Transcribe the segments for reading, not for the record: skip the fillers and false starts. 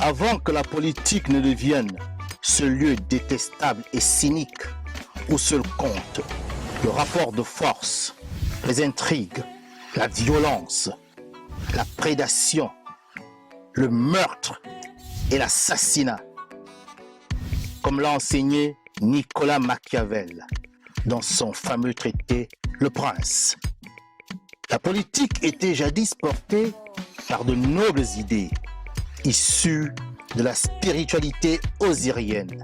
Avant que la politique ne devienne ce lieu détestable et cynique où seul compte le rapport de force, les intrigues, la violence, la prédation, le meurtre et l'assassinat, comme l'a enseigné Nicolas Machiavel dans son fameux traité Le Prince. La politique était jadis portée par de nobles idées issues de la spiritualité osirienne,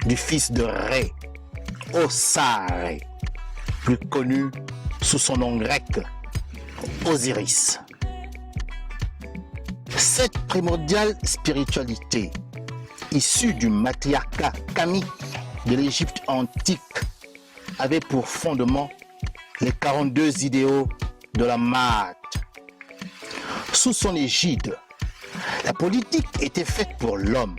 du fils de Ré, Osare, plus connu sous son nom grec, Osiris. Cette primordiale spiritualité, issue du matriarcat kamique de l'Égypte antique, avait pour fondement les 42 idéaux de la Maat. Sous son égide, la politique était faite pour l'homme,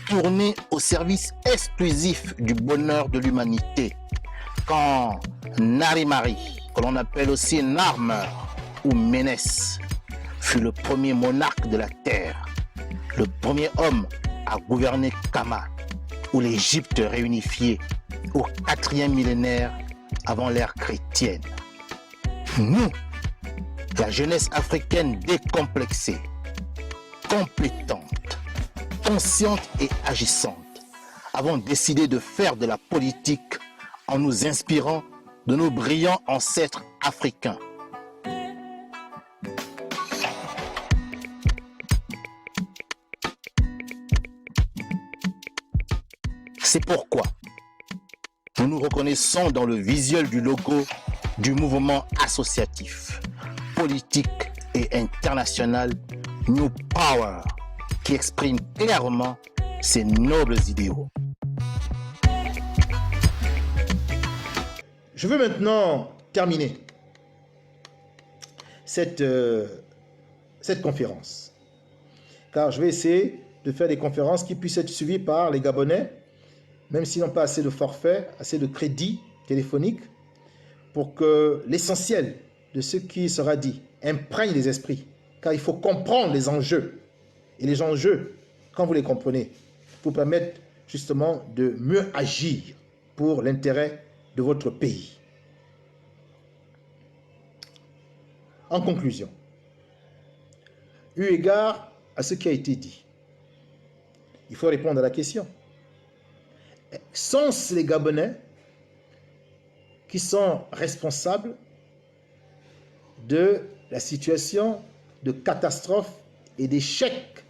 tournée au service exclusif du bonheur de l'humanité, quand Narimari, que l'on appelle aussi Narmer ou Ménès, fut le premier monarque de la terre, le premier homme à gouverner Kama, ou l'Égypte réunifiée au 4e millénaire avant l'ère chrétienne. Nous, la jeunesse africaine décomplexée, compétente, consciente et agissante, avons décidé de faire de la politique en nous inspirant de nos brillants ancêtres africains. C'est pourquoi nous nous reconnaissons dans le visuel du logo du mouvement associatif, politique et international New Power, qui exprime clairement ces nobles idéaux. Je veux maintenant terminer cette conférence, car je vais essayer de faire des conférences qui puissent être suivies par les Gabonais, même s'ils n'ont pas assez de forfaits, assez de crédits téléphoniques, pour que l'essentiel de ce qui sera dit imprègne les esprits, car il faut comprendre les enjeux. Et les enjeux, quand vous les comprenez, vous permettent justement de mieux agir pour l'intérêt de votre pays. En conclusion, eu égard à ce qui a été dit, il faut répondre à la question. Sont-ce les Gabonais qui sont responsables de la situation de catastrophe et d'échec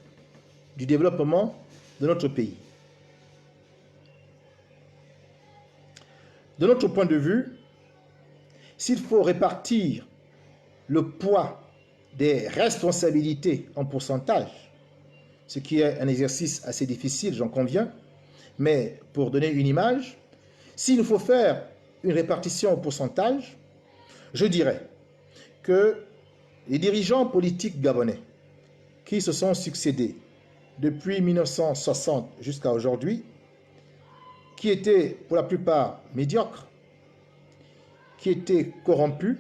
du développement de notre pays? De notre point de vue, s'il faut répartir le poids des responsabilités en pourcentage, ce qui est un exercice assez difficile, j'en conviens, mais pour donner une image, s'il faut faire une répartition au pourcentage, je dirais que les dirigeants politiques gabonais qui se sont succédés depuis 1960 jusqu'à aujourd'hui, qui étaient pour la plupart médiocres, qui étaient corrompus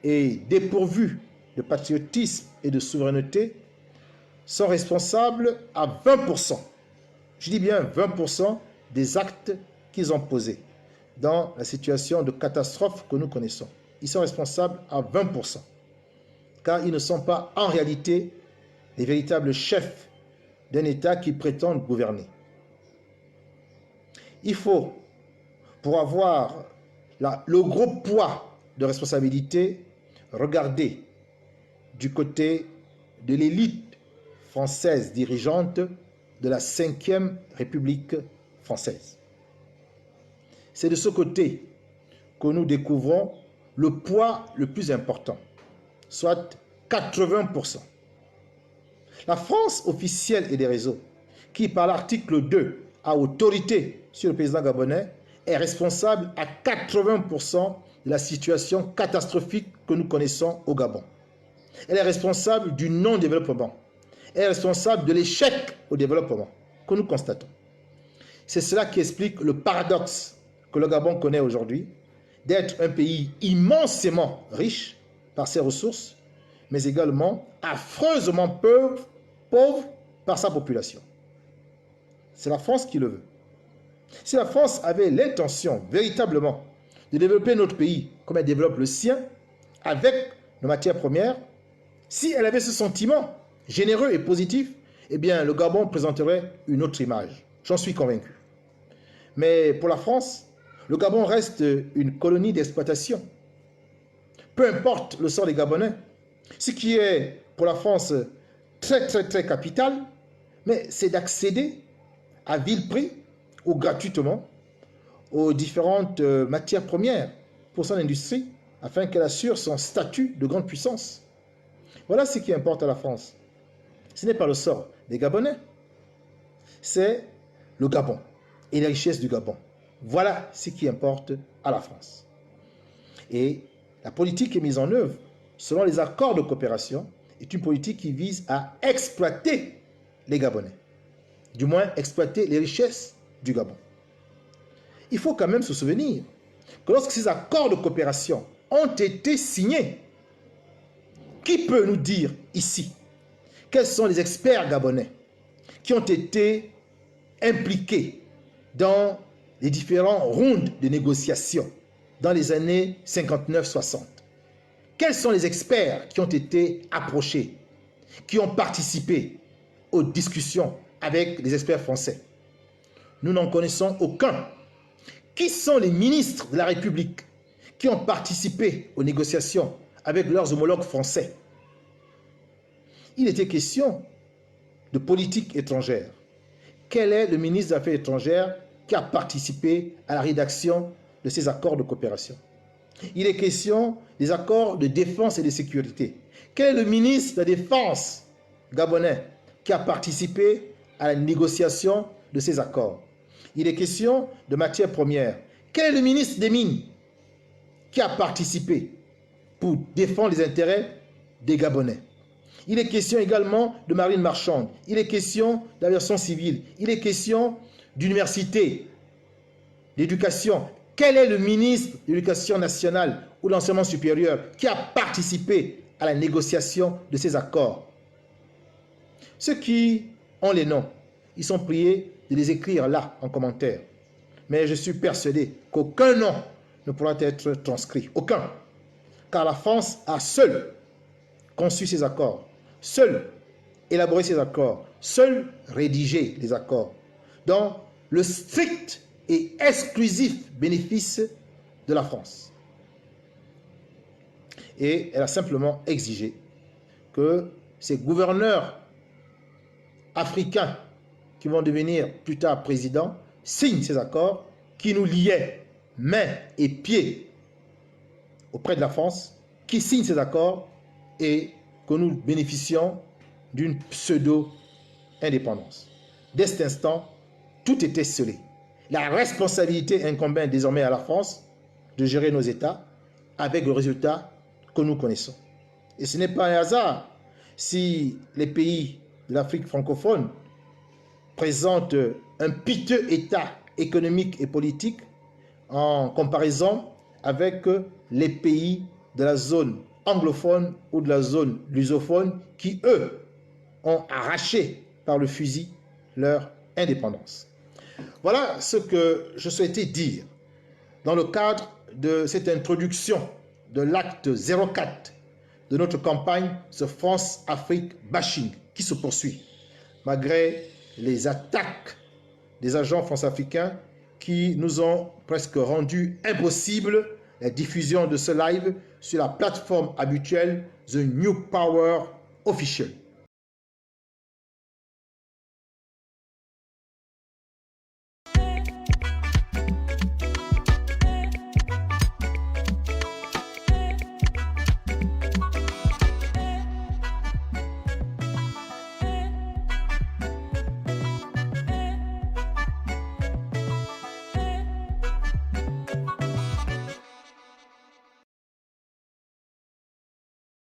et dépourvus de patriotisme et de souveraineté, sont responsables à 20%. Je dis bien 20% des actes qu'ils ont posés dans la situation de catastrophe que nous connaissons. Ils sont responsables à 20%, car ils ne sont pas en réalité les véritables chefs d'un État qui prétend gouverner. Il faut, pour avoir le gros poids de responsabilité, regarder du côté de l'élite française dirigeante de la 5e République française. C'est de ce côté que nous découvrons le poids le plus important, soit 80%. La France officielle et des réseaux, qui par l'article 2 a autorité sur le président gabonais, est responsable à 80% de la situation catastrophique que nous connaissons au Gabon. Elle est responsable du non-développement. Elle est responsable de l'échec au développement que nous constatons. C'est cela qui explique le paradoxe que le Gabon connaît aujourd'hui, d'être un pays immensément riche par ses ressources, mais également affreusement pauvre par sa population. C'est la France qui le veut. Si la France avait l'intention véritablement de développer notre pays comme elle développe le sien, avec nos matières premières, si elle avait ce sentiment généreux et positif, eh bien le Gabon présenterait une autre image. J'en suis convaincu. Mais pour la France, le Gabon reste une colonie d'exploitation. Peu importe le sort des Gabonais, ce qui est pour la France très capital, mais c'est d'accéder à vil prix ou gratuitement aux différentes matières premières pour son industrie afin qu'elle assure son statut de grande puissance. Voilà ce qui importe à la France. Ce n'est pas le sort des Gabonais, c'est le Gabon et les richesses du Gabon. Voilà ce qui importe à la France. Et la politique qui est mise en œuvre selon les accords de coopération est une politique qui vise à exploiter les Gabonais. Du moins, exploiter les richesses du Gabon. Il faut quand même se souvenir que lorsque ces accords de coopération ont été signés, qui peut nous dire ici quels sont les experts gabonais qui ont été impliqués dans les différents rounds de négociations dans les années 59-60? Quels sont les experts qui ont été approchés, qui ont participé aux discussions avec les experts français? Nous n'en connaissons aucun. Qui sont les ministres de la République qui ont participé aux négociations avec leurs homologues français? Il était question de politique étrangère. Quel est le ministre des Affaires étrangères qui a participé à la rédaction de ces accords de coopération? Il est question des accords de défense et de sécurité. Quel est le ministre de la Défense gabonais qui a participé à la négociation de ces accords? Il est question de matières premières. Quel est le ministre des Mines qui a participé pour défendre les intérêts des Gabonais? Il est question également de marine marchande. Il est question d'aviation civile. Il est question d'université, d'éducation. Quel est le ministre de l'Éducation nationale ou de l'enseignement supérieur qui a participé à la négociation de ces accords? Ceux qui ont les noms, ils sont priés de les écrire là, en commentaire. Mais je suis persuadé qu'aucun nom ne pourra être transcrit. Aucun. Car la France a seule conçu ces accords, seule élaboré ces accords, seule rédigé les accords, dans le strict et exclusif bénéfice de la France. Et elle a simplement exigé que ces gouverneurs africains qui vont devenir plus tard présidents signent ces accords qui nous liaient mains et pieds auprès de la France, qui signent ces accords et que nous bénéficions d'une pseudo-indépendance. Dès cet instant, tout était scellé. La responsabilité incombait désormais à la France de gérer nos États avec le résultat que nous connaissons. Et ce n'est pas un hasard si les pays de l'Afrique francophone présentent un piteux état économique et politique en comparaison avec les pays de la zone anglophone ou de la zone lusophone qui, eux, ont arraché par le fusil leur indépendance. Voilà ce que je souhaitais dire dans le cadre de cette introduction de l'acte 04 de notre campagne ce France-Afrique bashing qui se poursuit malgré les attaques des agents france-africains qui nous ont presque rendu impossible la diffusion de ce live sur la plateforme habituelle The New Power Official.